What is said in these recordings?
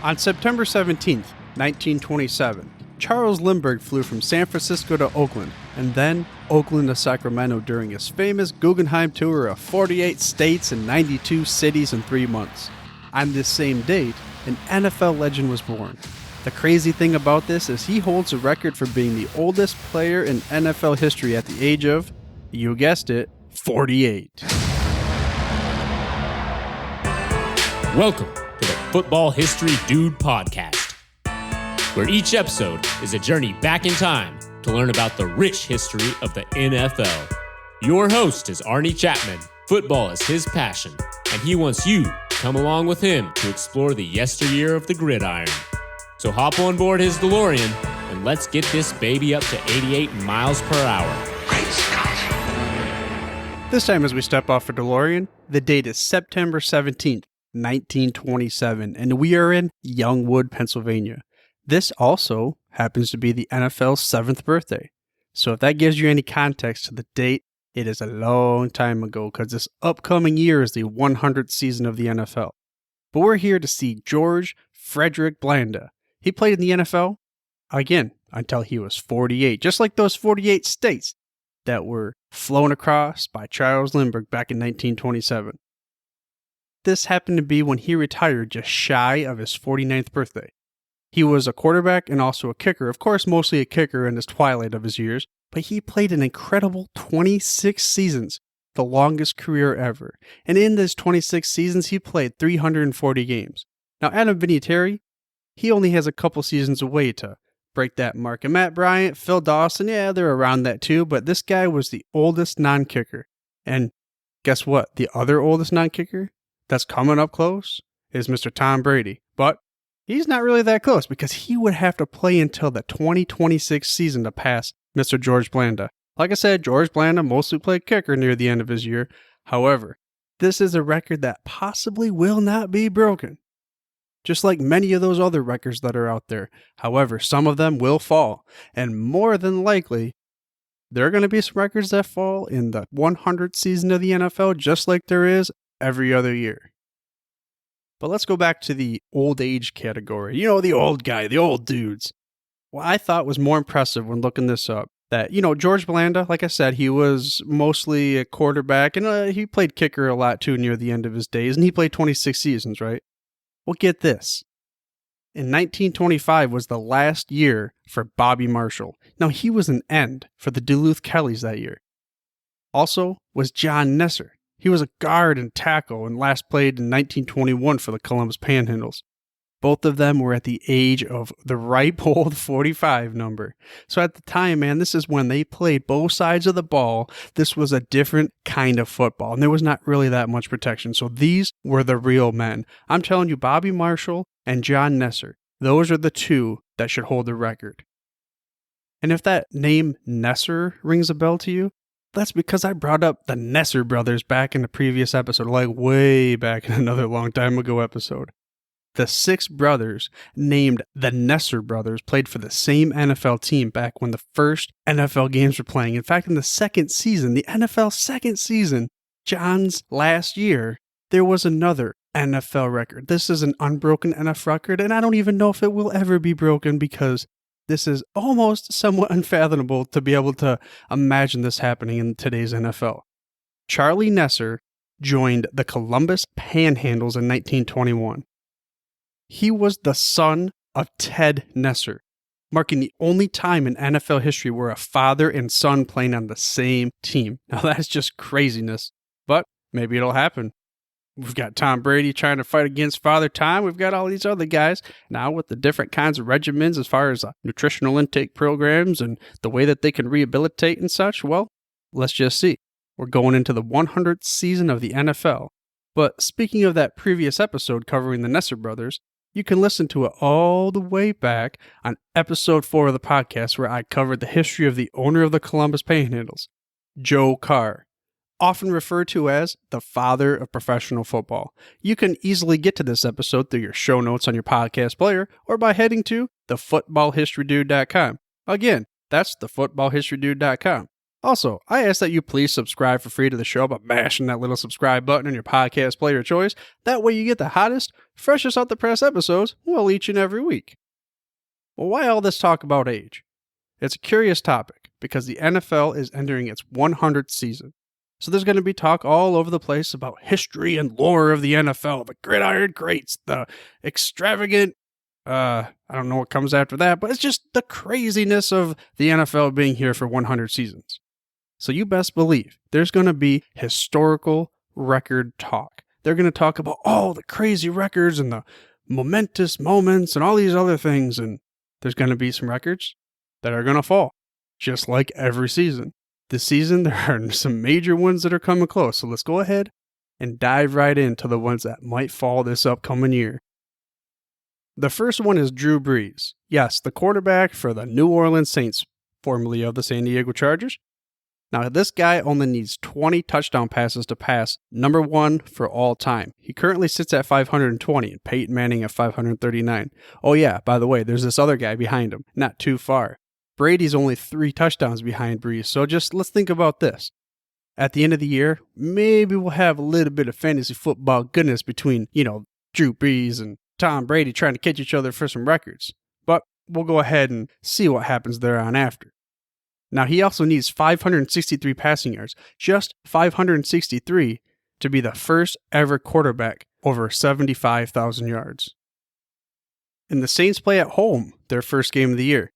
On September 17th, 1927, Charles Lindbergh flew from San Francisco to Oakland, and then Oakland to Sacramento during his famous Guggenheim tour of 48 states and 92 cities in 3 months. On this same date, an NFL legend was born. The crazy thing about this is he holds a record for being the oldest player in NFL history at the age of, you guessed it, 48. Welcome to the Football History Dude podcast, where each episode is a journey back in time to learn about the rich history of the NFL. Your host is Arnie Chapman. Football is his passion, and he wants you to come along with him to explore the yesteryear of the gridiron. So hop on board his DeLorean and let's get this baby up to 88 miles per hour. Great Scott! This time as we step off for DeLorean, the date is September 17th, 1927, and we are in Youngwood, Pennsylvania. This also happens to be the NFL's 7th birthday. So if that gives you any context to the date, it is a long time ago because this upcoming year is the 100th season of the NFL. But we're here to see George Frederick Blanda. He played in the NFL, again, until he was 48, just like those 48 states that were flown across by Charles Lindbergh back in 1927. This happened to be when he retired just shy of his 49th birthday. He was a quarterback and also a kicker, of course mostly a kicker in his twilight of his years, but he played an incredible 26 seasons, the longest career ever. And in those 26 seasons, he played 340 games. Now Adam Vinatieri, he only has a couple seasons away to break that mark. And Matt Bryant, Phil Dawson, yeah, they're around that too, but this guy was the oldest non-kicker. And guess what? The other oldest non-kicker that's coming up close is Mr. Tom Brady. But he's not really that close because he would have to play until the 2026 season to pass Mr. George Blanda. Like I said, George Blanda mostly played kicker near the end of his year. However, this is a record that possibly will not be broken, just like many of those other records that are out there. However, some of them will fall, and more than likely, there are going to be some records that fall in the 100th season of the NFL, just like there is every other year. But let's go back to the old age category. You know, the old guy, the old dudes. What I thought was more impressive when looking this up, that, George Blanda, like I said, he was mostly a quarterback, and he played kicker a lot too near the end of his days, and he played 26 seasons, right? Well, get this. In 1925 was the last year for Bobby Marshall. Now, he was an end for the Duluth Kellys that year. Also was John Nesser. He was a guard and tackle and last played in 1921 for the Columbus Panhandles. Both of them were at the age of the ripe old 45 number. So at the time, man, this is when they played both sides of the ball. This was a different kind of football, and there was not really that much protection. So these were the real men. I'm telling you, Bobby Marshall and John Nesser, those are the two that should hold the record. And if that name Nesser rings a bell to you, that's because I brought up the Nesser brothers back in the previous episode, like way back in another long time ago episode. The 6 brothers, named the Nesser brothers, played for the same NFL team back when the first NFL games were playing. In fact, in the second season, the NFL second season, John's last year, there was another NFL record. This is an unbroken NFL record, and I don't even know if it will ever be broken because this is almost somewhat unfathomable to be able to imagine this happening in today's NFL. Charlie Nesser joined the Columbus Panhandles in 1921. He was the son of Ted Nesser, marking the only time in NFL history where a father and son playing on the same team. Now that's just craziness, but maybe it'll happen. We've got Tom Brady trying to fight against Father Time. We've got all these other guys now with the different kinds of regimens as far as nutritional intake programs and the way that they can rehabilitate and such. Well, let's just see. We're going into the 100th season of the NFL. But speaking of that previous episode covering the Nesser brothers, you can listen to it all the way back on episode 4 of the podcast where I covered the history of the owner of the Columbus Panhandles, Joe Carr, often referred to as the father of professional football. You can easily get to this episode through your show notes on your podcast player or by heading to thefootballhistorydude.com. Again, that's thefootballhistorydude.com. Also, I ask that you please subscribe for free to the show by mashing that little subscribe button in your podcast player of choice. That way you get the hottest, freshest out the press episodes, well, each and every week. Well, why all this talk about age? It's a curious topic because the NFL is entering its 100th season. So there's going to be talk all over the place about history and lore of the NFL, the gridiron greats, the extravagant, I don't know what comes after that, but it's just the craziness of the NFL being here for 100 seasons. So you best believe there's going to be historical record talk. They're going to talk about all the crazy records and the momentous moments and all these other things. And there's going to be some records that are going to fall, just like every season. This season, there are some major ones that are coming close. So let's go ahead and dive right into the ones that might fall this upcoming year. The first one is Drew Brees. Yes, the quarterback for the New Orleans Saints, formerly of the San Diego Chargers. Now, this guy only needs 20 touchdown passes to pass number one for all time. He currently sits at 520 and Peyton Manning at 539. Oh yeah, by the way, there's this other guy behind him, not too far. Brady's only 3 touchdowns behind Brees, so just let's think about this. At the end of the year, maybe we'll have a little bit of fantasy football goodness between, Drew Brees and Tom Brady trying to catch each other for some records. But we'll go ahead and see what happens there on after. Now, he also needs 563 passing yards, just 563, to be the first ever quarterback over 75,000 yards. And the Saints play at home their first game of the year.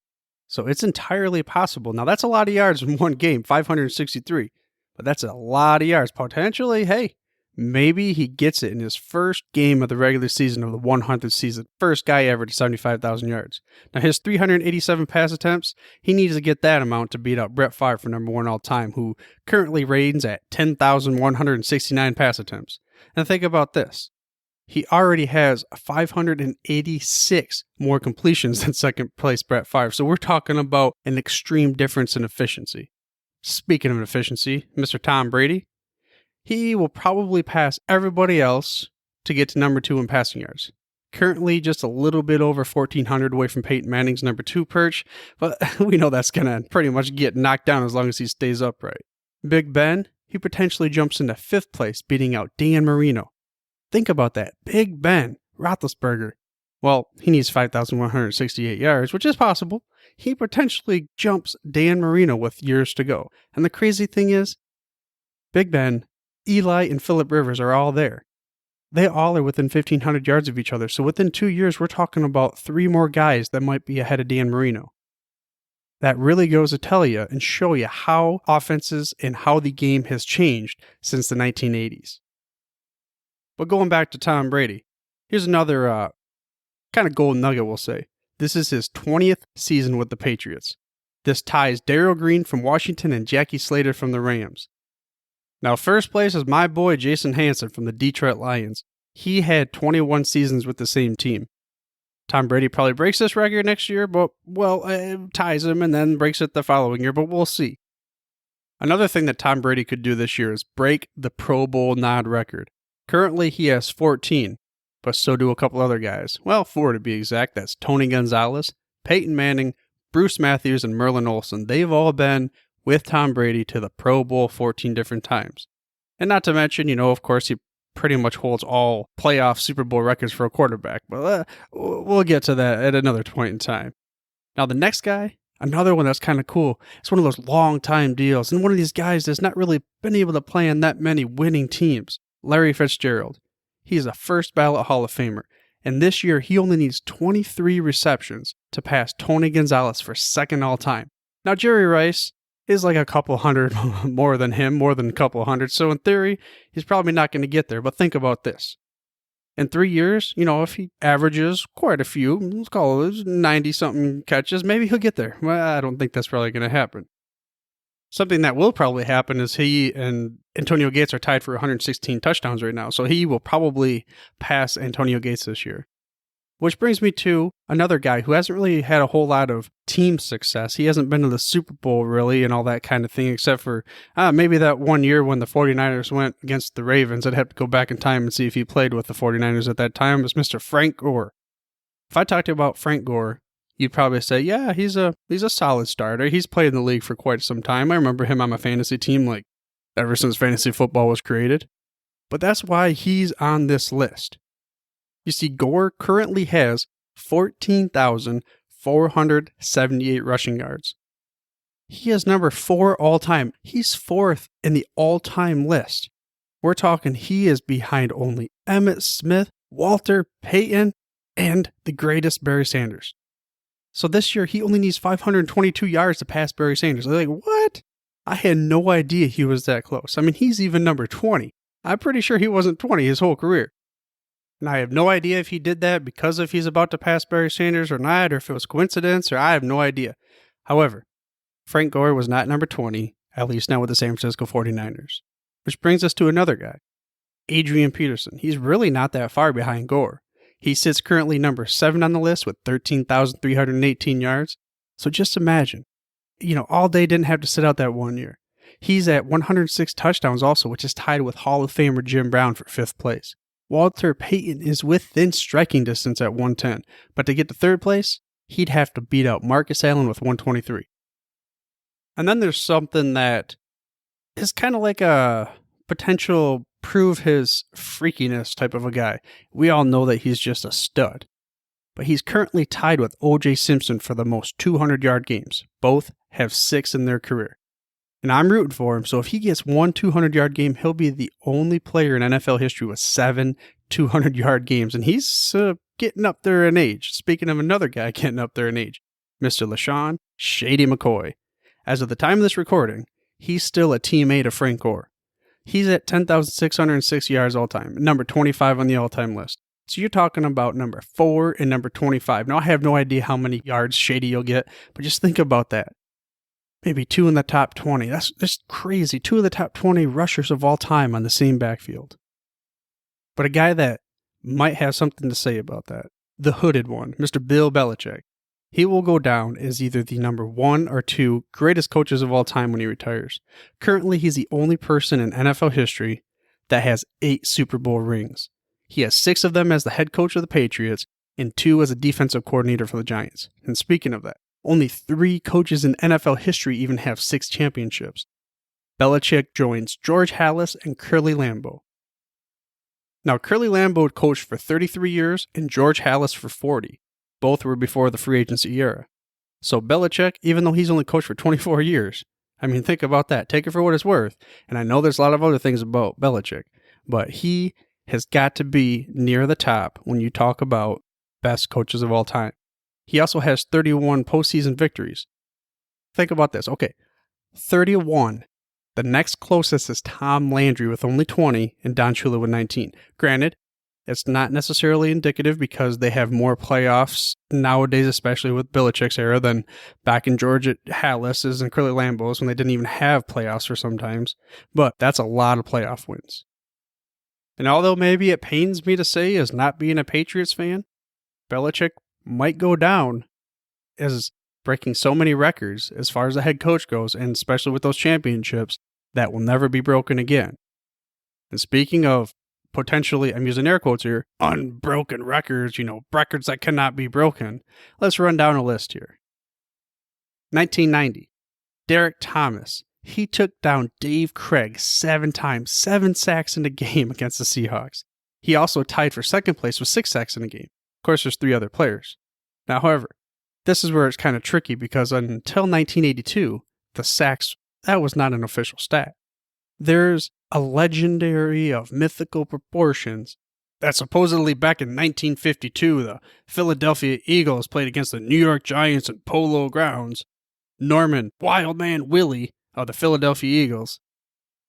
So it's entirely possible. Now, that's a lot of yards in one game, 563. But that's a lot of yards. Potentially, hey, maybe he gets it in his first game of the regular season of the 100th season. First guy ever to 75,000 yards. Now, his 387 pass attempts, he needs to get that amount to beat out Brett Favre for number one all time, who currently reigns at 10,169 pass attempts. And think about this. He already has 586 more completions than second place Brett Favre. So we're talking about an extreme difference in efficiency. Speaking of efficiency, Mr. Tom Brady, he will probably pass everybody else to get to number 2 in passing yards. Currently just a little bit over 1,400 away from Peyton Manning's number 2 perch, but we know that's going to pretty much get knocked down as long as he stays upright. Big Ben, he potentially jumps into 5th place, beating out Dan Marino. Think about that. Big Ben, Roethlisberger. Well, he needs 5,168 yards, which is possible. He potentially jumps Dan Marino with years to go. And the crazy thing is, Big Ben, Eli, and Phillip Rivers are all there. They all are within 1,500 yards of each other. So within 2 years, we're talking about 3 more guys that might be ahead of Dan Marino. That really goes to tell you and show you how offenses and how the game has changed since the 1980s. But going back to Tom Brady, here's another kind of gold nugget, we'll say. This is his 20th season with the Patriots. This ties Darryl Green from Washington and Jackie Slater from the Rams. Now, first place is my boy Jason Hansen from the Detroit Lions. He had 21 seasons with the same team. Tom Brady probably breaks this record next year, but, ties him and then breaks it the following year, but we'll see. Another thing that Tom Brady could do this year is break the Pro Bowl nod record. Currently, he has 14, but so do a couple other guys. Well, 4 to be exact. That's Tony Gonzalez, Peyton Manning, Bruce Matthews, and Merlin Olsen. They've all been with Tom Brady to the Pro Bowl 14 different times. And not to mention, of course, he pretty much holds all playoff Super Bowl records for a quarterback. But we'll get to that at another point in time. Now, the next guy, another one that's kind of cool. It's one of those long-time deals. And one of these guys that's not really been able to play on that many winning teams. Larry Fitzgerald. He's a first ballot Hall of Famer. And this year, he only needs 23 receptions to pass Tony Gonzalez for second all time. Now, Jerry Rice is like a couple hundred more than him, more than a couple hundred. So in theory, he's probably not going to get there. But think about this. In 3 years, if he averages quite a few, let's call it 90-something catches, maybe he'll get there. Well, I don't think that's probably going to happen. Something that will probably happen is he and Antonio Gates are tied for 116 touchdowns right now. So he will probably pass Antonio Gates this year. Which brings me to another guy who hasn't really had a whole lot of team success. He hasn't been to the Super Bowl really and all that kind of thing, except for maybe that one year when the 49ers went against the Ravens. I'd have to go back in time and see if he played with the 49ers at that time. It was Mr. Frank Gore. If I talk to you about Frank Gore, you'd probably say, yeah, he's a solid starter. He's played in the league for quite some time. I remember him on my fantasy team like ever since fantasy football was created. But that's why he's on this list. You see, Gore currently has 14,478 rushing yards. He is number 4 all-time. He's 4th in the all-time list. We're talking he is behind only Emmitt Smith, Walter Payton, and the greatest Barry Sanders. So this year, he only needs 522 yards to pass Barry Sanders. I'm like, what? I had no idea he was that close. I mean, he's even number 20. I'm pretty sure he wasn't 20 his whole career. And I have no idea if he did that because if he's about to pass Barry Sanders or not, or if it was coincidence, or I have no idea. However, Frank Gore was not number 20, at least not with the San Francisco 49ers. Which brings us to another guy, Adrian Peterson. He's really not that far behind Gore. He sits currently number 7 on the list with 13,318 yards. So just imagine, all day didn't have to sit out that 1 year. He's at 106 touchdowns also, which is tied with Hall of Famer Jim Brown for 5th place. Walter Payton is within striking distance at 110, but to get to 3rd place, he'd have to beat out Marcus Allen with 123. And then there's something that is kind of like a potential prove his freakiness type of a guy. We all know that he's just a stud. But he's currently tied with O.J. Simpson for the most 200-yard games. Both have 6 in their career. And I'm rooting for him, so if he gets one 200-yard game, he'll be the only player in NFL history with 7 200-yard games. And he's getting up there in age. Speaking of another guy getting up there in age, Mr. LaShawn Shady McCoy. As of the time of this recording, he's still a teammate of Frank Gore. He's at 10,606 yards all-time, number 25 on the all-time list. So you're talking about number 4 and number 25. Now, I have no idea how many yards Shady you'll get, but just think about that. Maybe 2 in the top 20. That's crazy. 2 of the top 20 rushers of all time on the same backfield. But a guy that might have something to say about that, the hooded one, Mr. Bill Belichick. He will go down as either the number 1 or 2 greatest coaches of all time when he retires. Currently, he's the only person in NFL history that has 8 Super Bowl rings. He has 6 of them as the head coach of the Patriots and 2 as a defensive coordinator for the Giants. And speaking of that, only 3 coaches in NFL history even have 6 championships. Belichick joins George Halas and Curly Lambeau. Now, Curly Lambeau coached for 33 years and George Halas for 40. Both were before the free agency era. So Belichick, even though he's only coached for 24 years, I mean, think about that. Take it for what it's worth. And I know there's a lot of other things about Belichick, but he has got to be near the top when you talk about best coaches of all time. He also has 31 postseason victories. Think about this. Okay, 31. The next closest is Tom Landry with only 20 and Don Shula with 19. Granted, it's not necessarily indicative because they have more playoffs nowadays, especially with Belichick's era, than back in George Halas's and Curly Lambeau's when they didn't even have playoffs for sometimes. But that's a lot of playoff wins. And although maybe it pains me to say as not being a Patriots fan, Belichick might go down as breaking so many records as far as the head coach goes, and especially with those championships, that will never be broken again. And speaking of potentially, I'm using air quotes here, unbroken records, records that cannot be broken, let's run down a list here. 1990, Derek Thomas. He took down Dave Craig 7 times, 7 sacks in a game against the Seahawks. He also tied for second place with 6 sacks in a game. Of course, there's 3 other players. Now, however, this is where it's kind of tricky because until 1982, the sacks, that was not an official stat. There's a legendary of mythical proportions that supposedly back in 1952, the Philadelphia Eagles played against the New York Giants in Polo Grounds. Norman Wildman Willie of the Philadelphia Eagles,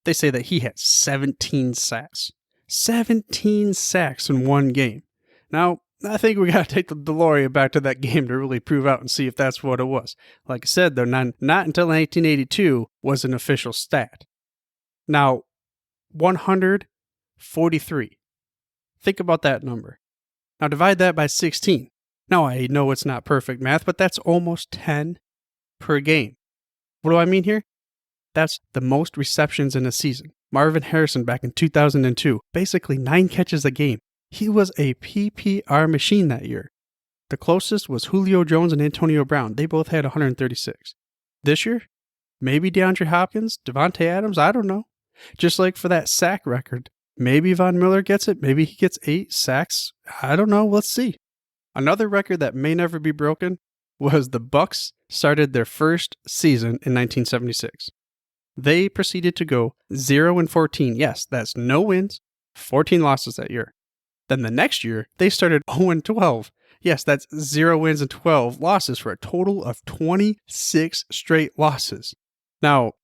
they say that he had 17 sacks. 17 sacks in one game. Now, I think we got to take the DeLorean back to that game to really prove out and see if that's what it was. Like I said, though, not until 1982 was an official stat. Now, 143. Think about that number. Now, divide that by 16. Now, I know it's not perfect math, but that's almost 10 per game. What do I mean here? That's the most receptions in a season. Marvin Harrison back in 2002, basically 9 catches a game. He was a PPR machine that year. The closest was Julio Jones and Antonio Brown. They both had 136. This year, maybe DeAndre Hopkins, Devontae Adams, I don't know. Just like for that sack record, maybe Von Miller gets it. Maybe he gets 8 sacks. I don't know. Let's see. Another record that may never be broken was the Bucs started their first season in 1976. They proceeded to go 0-14. Yes, that's no wins, 14 losses that year. Then the next year, they started 0-12. Yes, that's 0 wins and 12 losses for a total of 26 straight losses. Now,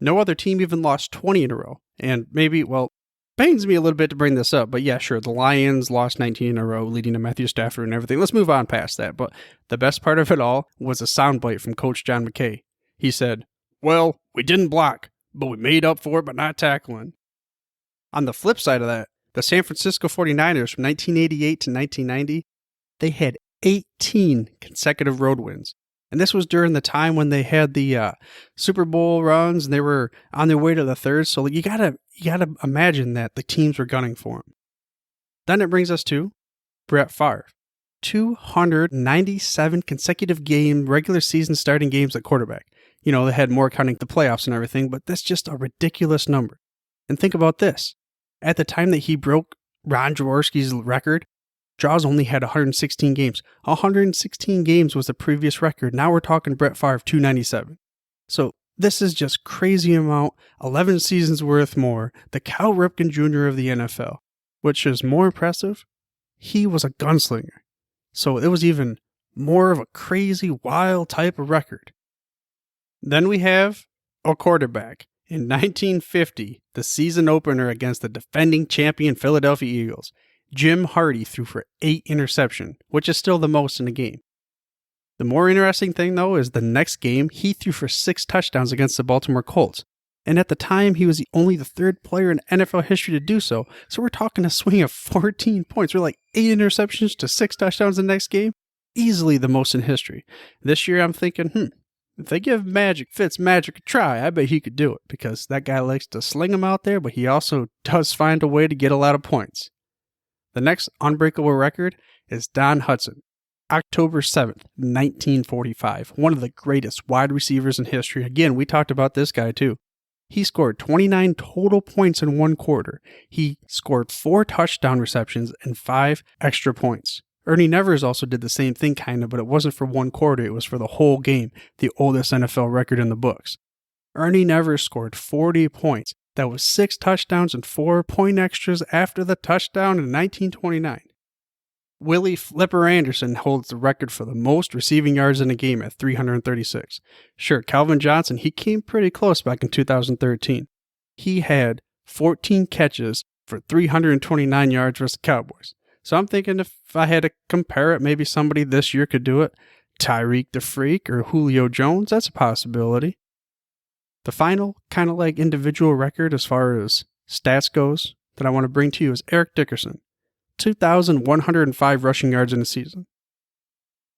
no other team even lost 20 in a row. And maybe, pains me a little bit to bring this up, but yeah, sure, the Lions lost 19 in a row, leading to Matthew Stafford and everything. Let's move on past that. But the best part of it all was a soundbite from Coach John McKay. He said, "Well, we didn't block, but we made up for it by not tackling." On the flip side of that, the San Francisco 49ers from 1988 to 1990, they had 18 consecutive road wins. And this was during the time when they had the Super Bowl runs and they were on their way to the third. So you gotta imagine that the teams were gunning for him. Then it brings us to Brett Favre. 297 consecutive regular season starting games at quarterback. You know, they had more counting the playoffs and everything, but that's just a ridiculous number. And think about this. At the time that he broke Ron Jaworski's record, Jaws only had 116 games. 116 games was the previous record. Now we're talking Brett Favre, 297. So this is just crazy amount. 11 seasons worth more. The Cal Ripken Jr. of the NFL. Which is more impressive, he was a gunslinger. So it was even more of a crazy, wild type of record. Then we have a quarterback. In 1950, the season opener against the defending champion Philadelphia Eagles, Jim Hardy threw for 8 interceptions, which is still the most in a game. The more interesting thing, though, is the next game, he threw for 6 touchdowns against the Baltimore Colts. And at the time, he was only the 3rd player in NFL history to do so. So we're talking a swing of 14 points. We're like 8 interceptions to 6 touchdowns the next game. Easily the most in history. This year, I'm thinking, if they give Fitzmagic a try, I bet he could do it. Because that guy likes to sling them out there, but he also does find a way to get a lot of points. The next unbreakable record is Don Hutson, October 7th, 1945. One of the greatest wide receivers in history. Again, we talked about this guy too. He scored 29 total points in 1 quarter. He scored 4 touchdown receptions and 5 extra points. Ernie Nevers also did the same thing but it wasn't for 1 quarter. It was for the whole game, the oldest NFL record in the books. Ernie Nevers scored 40 points. That was 6 touchdowns and 4 point extras after the touchdown in 1929. Willie Flipper Anderson holds the record for the most receiving yards in a game at 336. Sure, Calvin Johnson, he came pretty close back in 2013. He had 14 catches for 329 yards versus the Cowboys. So I'm thinking if I had to compare it, maybe somebody this year could do it. Tyreek the Freak or Julio Jones, that's a possibility. The final kind of like individual record as far as stats goes that I want to bring to you is Eric Dickerson. 2,105 rushing yards in a season.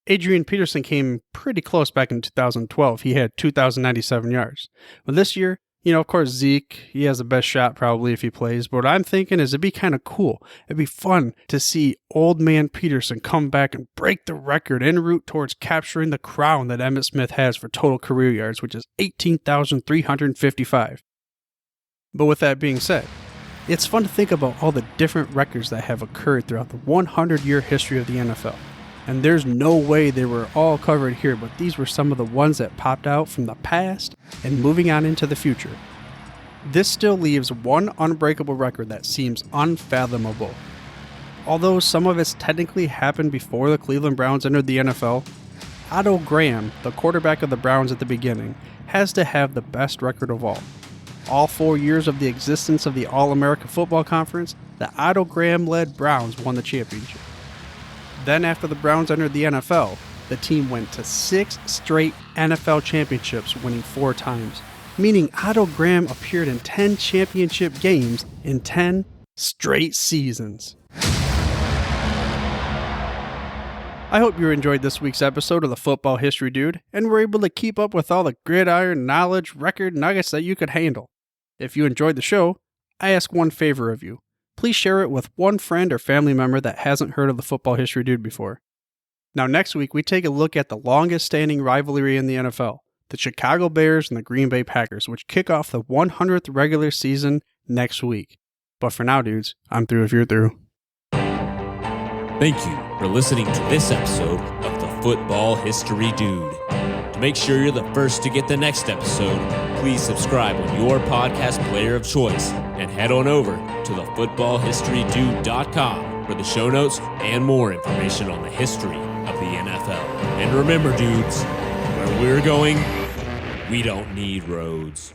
Adrian Peterson came pretty close back in 2012. He had 2,097 yards. But this year, of course, Zeke, he has the best shot probably if he plays. But what I'm thinking is it'd be kind of cool. It'd be fun to see old man Peterson come back and break the record en route towards capturing the crown that Emmitt Smith has for total career yards, which is 18,355. But with that being said, it's fun to think about all the different records that have occurred throughout the 100-year history of the NFL. And there's no way they were all covered here, but these were some of the ones that popped out from the past and moving on into the future. This still leaves one unbreakable record that seems unfathomable. Although some of it's technically happened before the Cleveland Browns entered the NFL, Otto Graham, the quarterback of the Browns at the beginning, has to have the best record of all. All 4 years of the existence of the All-American Football Conference, the Otto Graham-led Browns won the championship. Then after the Browns entered the NFL, the team went to 6 straight NFL championships, winning 4 times, meaning Otto Graham appeared in 10 championship games in 10 straight seasons. I hope you enjoyed this week's episode of the Football History Dude and were able to keep up with all the gridiron knowledge record nuggets that you could handle. If you enjoyed the show, I ask one favor of you. Please share it with one friend or family member that hasn't heard of the Football History Dude before. Now, next week, we take a look at the longest standing rivalry in the NFL, the Chicago Bears and the Green Bay Packers, which kick off the 100th regular season next week. But for now, dudes, I'm through if you're through. Thank you for listening to this episode of the Football History Dude. To make sure you're the first to get the next episode, please subscribe on your podcast player of choice and head on over to thefootballhistorydude.com for the show notes and more information on the history of the NFL. And remember, dudes, where we're going, we don't need roads.